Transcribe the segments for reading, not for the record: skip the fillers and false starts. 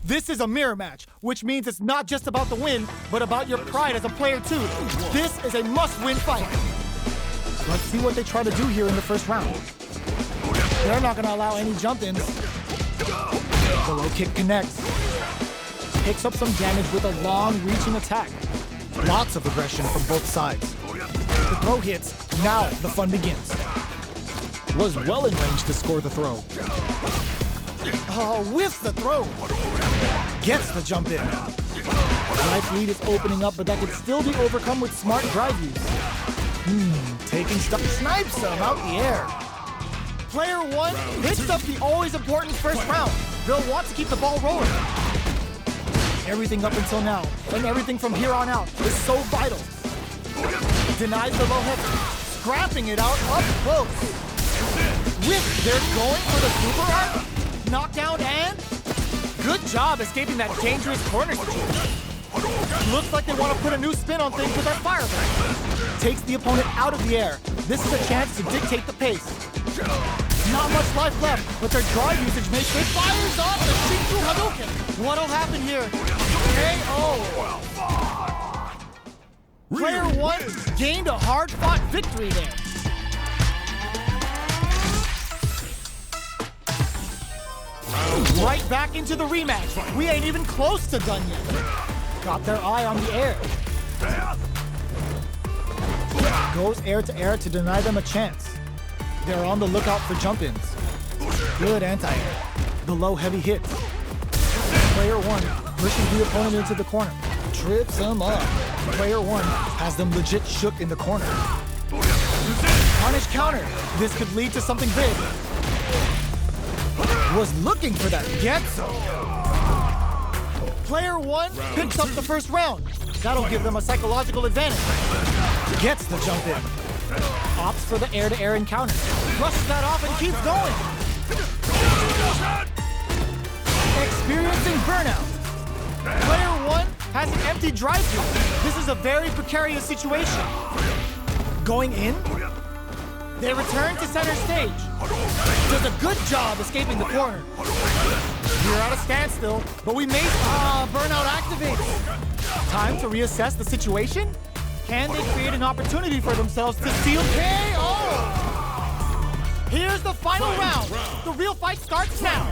This is a mirror match, which means it's not just about the win, but about your pride as a player too. This is a must-win fight. Let's see what they try to do here in the first round. They're not gonna allow any jump-ins. The low kick connects. Picks up some damage with a long-reaching attack. Lots of aggression from both sides. The throw hits. Now the fun begins. Was well in range to score the throw. Oh, whiffs the throw. Gets the jump in. Life lead is opening up, but that could still be overcome with smart drive use. Taking stuff. Snipes him out the air. Player one hits up the always important first round. They'll want to keep the ball rolling. Everything up until now, and everything from here on out, is so vital. Denies the low heavy, scrapping it out up close. They're going for the super arm. Knockdown and good job escaping that dangerous corner situation. Looks like they want to put a new spin on things with that fireball. Takes the opponent out of the air. This is a chance to dictate the pace. Not much life left, but their drive usage makes it fires off the Shinju Hadouken. What'll happen here? KO. Player one gained a hard-fought victory there. Right back into the rematch. We ain't even close to done yet. Got their eye on the air. Goes air to air to deny them a chance. They're on the lookout for jump-ins. Good anti-air. The low heavy hits. Player one pushes the opponent into the corner. Trips him up. Player one has them legit shook in the corner. Punish counter. This could lead to something big. Was looking for that Getso. Player one picks up the first round. That'll give them a psychological advantage. Gets the jump in. Opts for the air-to-air encounter. Brushes that off and keeps going. Experiencing burnout. Player one has an empty drive-thru. This is a very precarious situation. Going in. They return to center stage. Does a good job escaping the corner. We're at a standstill, but we may... burnout activates. Time to reassess the situation? Can they create an opportunity for themselves to steal KO? Here's the final round. The real fight starts now.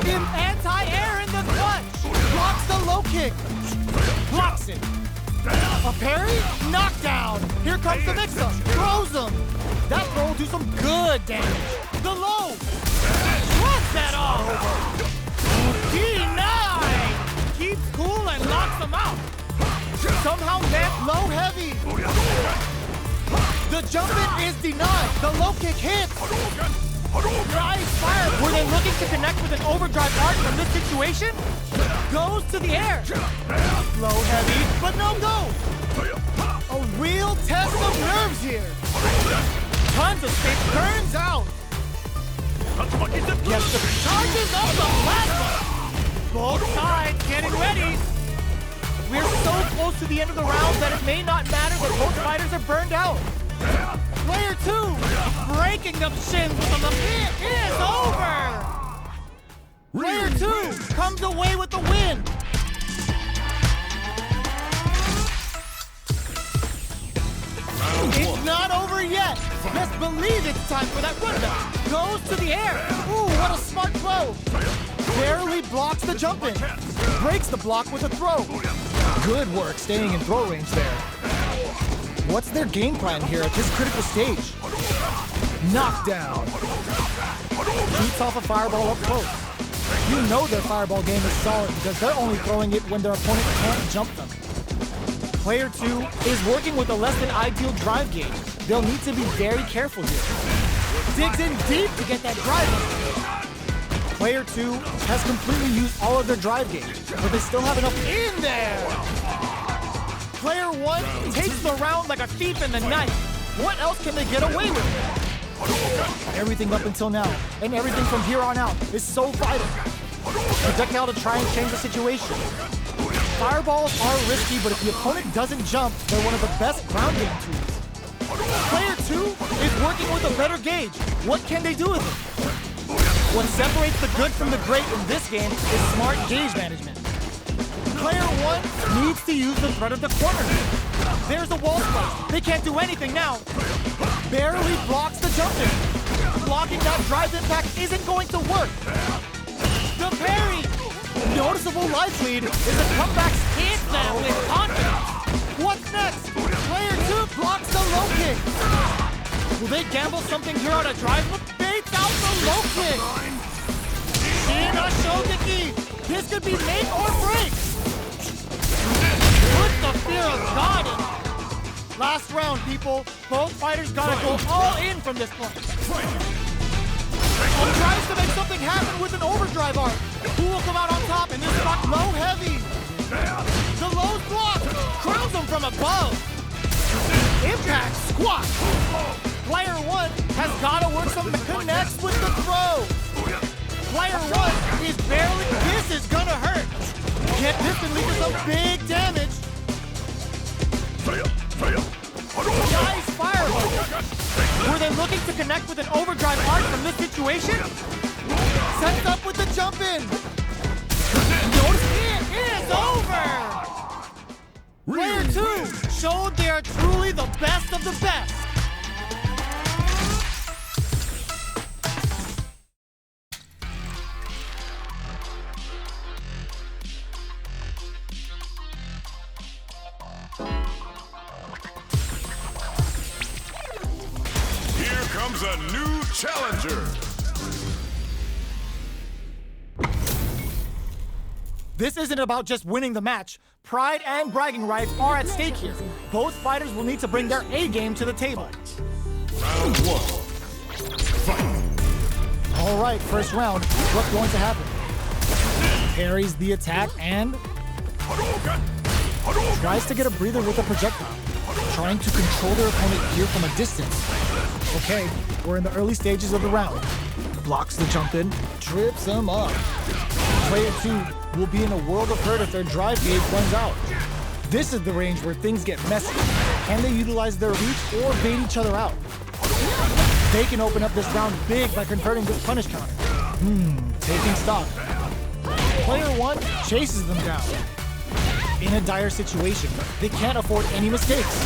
Anti-air in the clutch. Blocks the low kick. Blocks it. A parry? Knockdown. Here comes the mix-up. Throws him. That throw will do some good damage. The low. Shrugs that off. D9. Keeps cool and knocks him out. Somehow net low heavy. The jump-in is denied. The low kick hits. Drive fire. Were they looking to connect with an overdrive arc from this situation? Goes to the air. Low heavy, but no go. A real test of nerves here. Tons of space burns out. Gets the charges of the plasma. Both sides getting ready. We're so close to the end of the round that it may not matter that both fighters are burned out. Player two, breaking them shins with them. It is over. Player two comes away with the win. It's not over yet. Best believe it's time for that rundown. Goes to the air. Ooh, what a smart throw. Barely blocks the jump in. Breaks the block with a throw. Good work staying in throw range there. What's their game plan here at this critical stage? Knockdown. Beats off a fireball up close. You know their fireball game is solid because they're only throwing it when their opponent can't jump them. Player two is working with a less than ideal drive gauge. They'll need to be very careful here. Digs in deep to get that drive in. Player two has completely used all of their drive gauge, but they still have enough in there. Player one takes the round like a thief in the night. What else can they get away with? Everything up until now, and everything from here on out, is so vital. Projectile to try and change the situation. Fireballs are risky, but if the opponent doesn't jump, they're one of the best ground game tools. Player two is working with a better gauge. What can they do with it? What separates the good from the great in this game is smart gauge management. Player 1 needs to use the threat of the corner. There's a wall splash. They can't do anything now. Barely blocks the jump in. Blocking that drive impact isn't going to work. The parry! Noticeable life lead is a comeback stance now with confidence. What's next? Player 2 blocks the low kick. Will they gamble something here on a drive look? Baits out the low kick. In a Shogeki. This could be make or break. Put the fear of God in it. Last round, people. Both fighters gotta go all in from this point. Tries to make something happen with an overdrive arc. Who will come out on top in this spot? Low heavy. The low block crowns him from above. Impact squat. Player 1 has got to work some connects with the throw. Player 1 is barely. This is gonna hurt. This can lead to some big damage. Nice fireball. Were they looking to connect with an overdrive arc from this situation? Sets up with the jump in. Notice it is over. Player 2 showed they are truly the best of the best. Comes a new challenger. This isn't about just winning the match. Pride and bragging rights are at stake here. Both fighters will need to bring their A game to the table. Round 1. Fight. All right, first round. What's going to happen? Parries the attack and tries to get a breather with a projectile, trying to control their opponent here from a distance. Okay, we're in the early stages of the round. Blocks the jump in, trips him up. Player 2 will be in a world of hurt if their drive gauge runs out. This is the range where things get messy. Can they utilize their reach or bait each other out? They can open up this round big by converting this punish counter. Taking stock. Player 1 chases them down. In a dire situation, they can't afford any mistakes.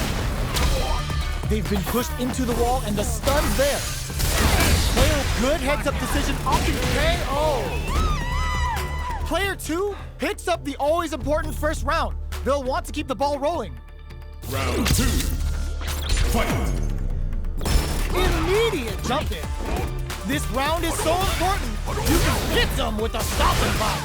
They've been pushed into the wall and the stun's there. Player good heads-up decision opting KO. Player 2 picks up the always important first round. They'll want to keep the ball rolling. Round 2. Fight. Immediate jump in. This round is so important. You can hit them with a stopping block.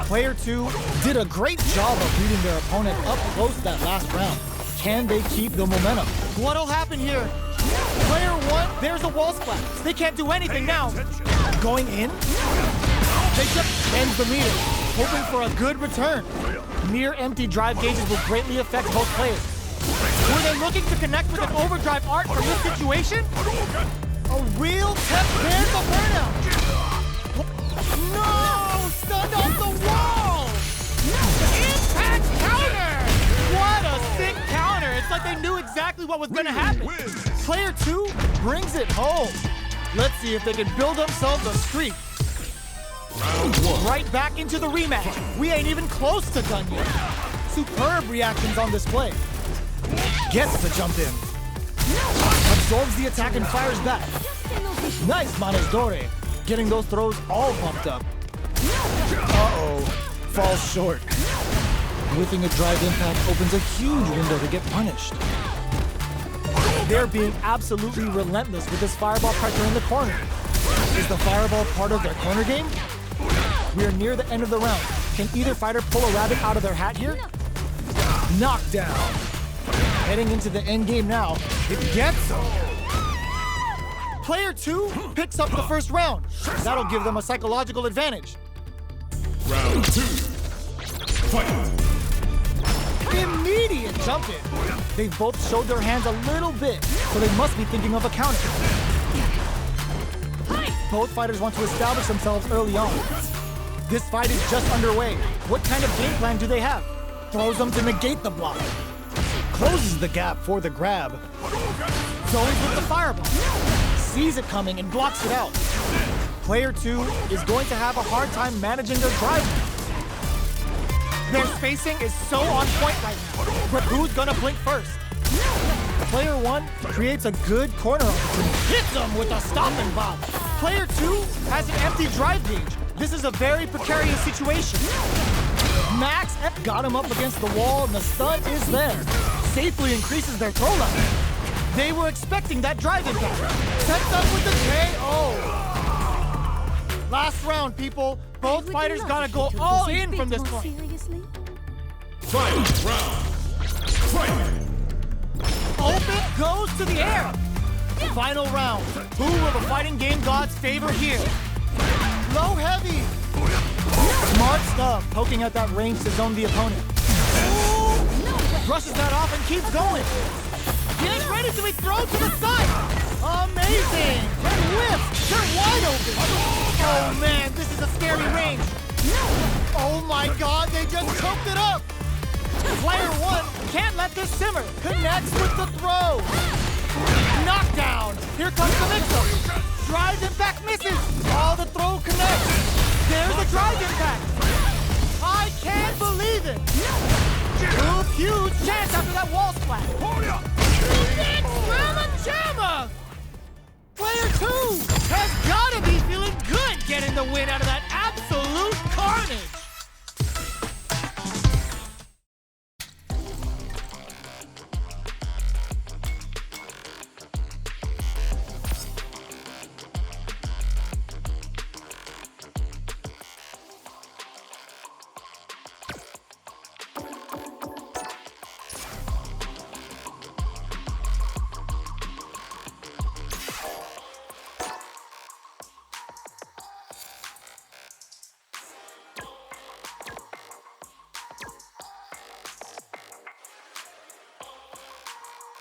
Player 2 did a great job of beating their opponent up close that last round. Can they keep the momentum? What'll happen here? Player 1, there's a wall splash. They can't do anything now. Going in? They just ends the meter, hoping for a good return. Mere empty drive gauges will greatly affect both players. Were they looking to connect with an overdrive arc from this situation? A real test there's the burnout. No! Stunned off the wall! Impact counter! What a sick counter! It's like they knew exactly what was gonna happen. Player 2 brings it home. Let's see if they can build themselves a streak. Round 1. Right back into the rematch. We ain't even close to done yet. Superb reactions on display. Gets the jump in. Absorbs the attack and fires back. Nice Manos Dore. Getting those throws all pumped up. Uh-oh. Falls short. Whiffing a drive impact opens a huge window to get punished. They're being absolutely relentless with this fireball pressure in the corner. Is the fireball part of their corner game? We are near the end of the round. Can either fighter pull a rabbit out of their hat here? Knockdown. Heading into the end game now. It gets them. Player 2 picks up the first round. That'll give them a psychological advantage. Round 2. Fight. Immediate jump in. They've both showed their hands a little bit, so they must be thinking of a counter. Both fighters want to establish themselves early on. This fight is just underway. What kind of game plan do they have? Throws them to negate the block. Closes the gap for the grab. Zones with the fireball. Sees it coming and blocks it out. Player 2 is going to have a hard time managing their drive. Their spacing is so on point right now, but who's gonna blink first? Player 1 creates a good corner opportunity. Hits him with a stop and bob. Player 2 has an empty drive gauge. This is a very precarious situation. Max got him up against the wall and the stun is there. Safely increases their throw level. They were expecting that drive impact. Sets up with the KO. Last round, people. Both fighters gotta go all in from this point. Final round. Fight! Open goes to the air. Final round. Who will the fighting game gods favor here? Low heavy. Smart stuff, poking at that range to zone the opponent. Brushes that off and keeps going. Gets ready to be thrown to the side. Amazing. And whips. They're wide open. Oh man, this is a scary range. Oh my god, they just choked it up. Player 1 can't let this simmer. Connects with the throw. Knockdown. Here comes the mix-up. Drive impact misses. Oh, the throw connects. There's the drive impact. I can't believe it. Huge chance after that wall splat. Big Mama Jamma. Player 2 has gotta be feeling good getting the win out of that